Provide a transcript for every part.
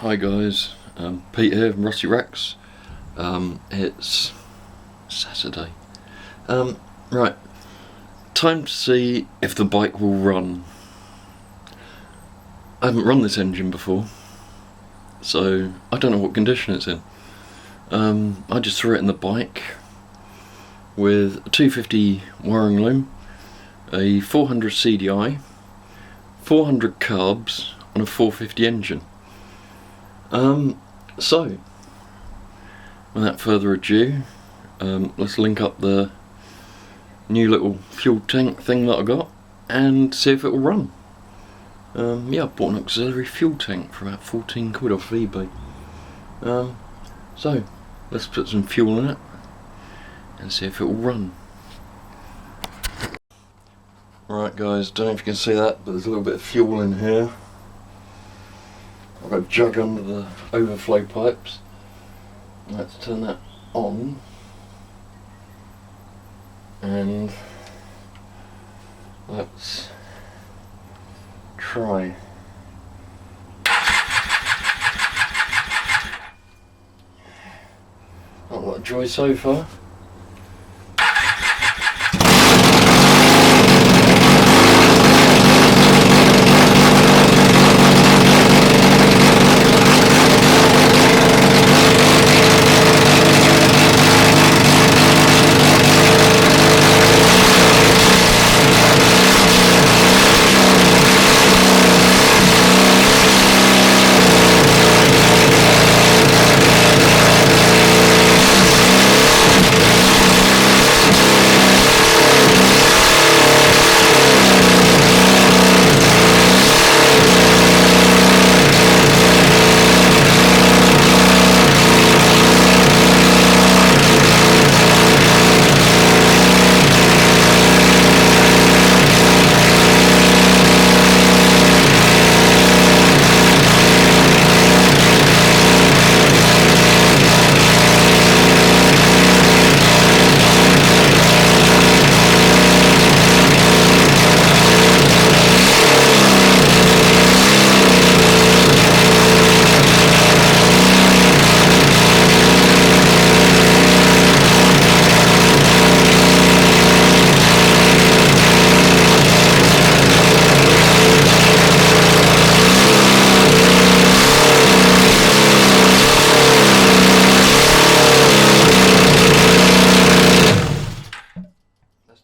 Hi guys, Pete here from Rusty Rex. It's Saturday. Right, time to see if the bike will run. I haven't run this engine before, so I don't know what condition it's in. I just threw it in the bike with a 250 wiring loom, a 400 CDI, 400 carbs and a 450 engine. So without further ado, let's link up the new little fuel tank thing that I got and see if it will run. Yeah, I bought an auxiliary fuel tank for about 14 quid off eBay. So let's put some fuel in it and see if it will run. Right guys, don't know if you can see that, but there's a little bit of fuel in here. I've got a jug under the overflow pipes. Let's turn that on and let's try. Not a lot of joy so far.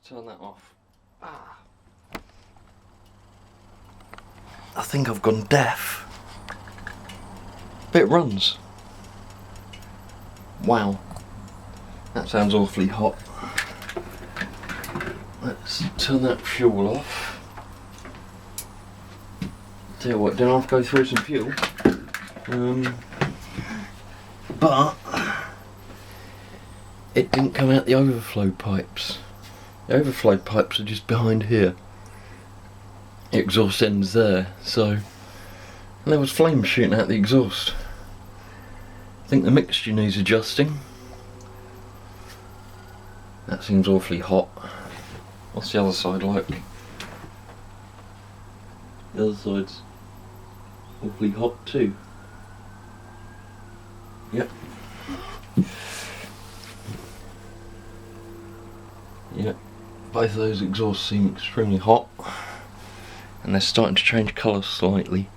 Turn that off. I think I've gone deaf. But it runs. Wow. That sounds awfully hot. Let's turn that fuel off. Tell you what, don't have to go through some fuel. But it didn't come out the overflow pipes. The overflow pipes are just behind here. The exhaust end's there, so there was flames shooting out the exhaust. I think the mixture needs adjusting. That seems awfully hot. What's the other side like? The other side's awfully hot too. Yep. Yep. Both of those exhausts seem extremely hot and they're starting to change colour slightly.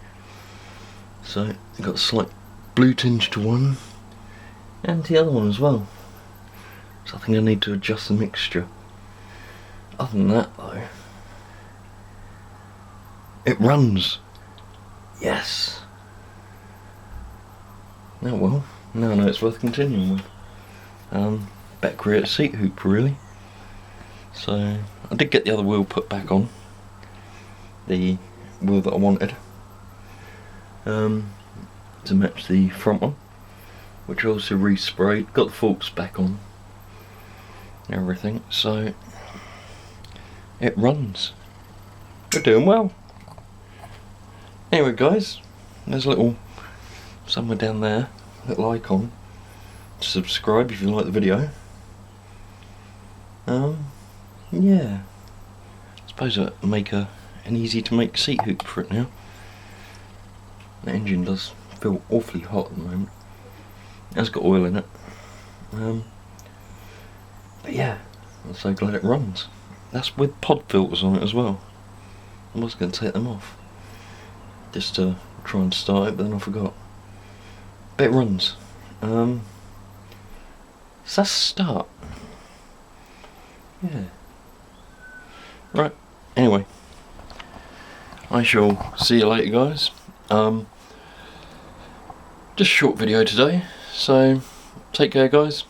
So they've got a slight blue tinge to one and the other one as well. So I think I need to adjust the mixture. Other than that though, it runs. Yes. Oh well, now I know it's worth continuing with. Better create a seat hoop really. So I did get the other wheel put back on, the wheel that I wanted, to match the front one, which I also resprayed, got the forks back on and everything, so it runs. We're doing well. Anyway guys, there's a little, somewhere down there, little icon to subscribe if you like the video. Yeah, I suppose I'll make an easy to make seat hoop for it now. The engine does feel awfully hot at the moment. It has got oil in it. But yeah, I'm so glad it runs. That's with pod filters on it as well. I was going to take them off just to try and start it, but then I forgot. But it runs. So that's start. Yeah. Right. Anyway, I shall see you later, guys. Just a short video today, so take care, guys.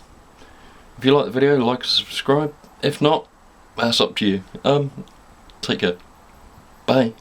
If you like the video, like and subscribe. If not, that's up to you. Take care. Bye.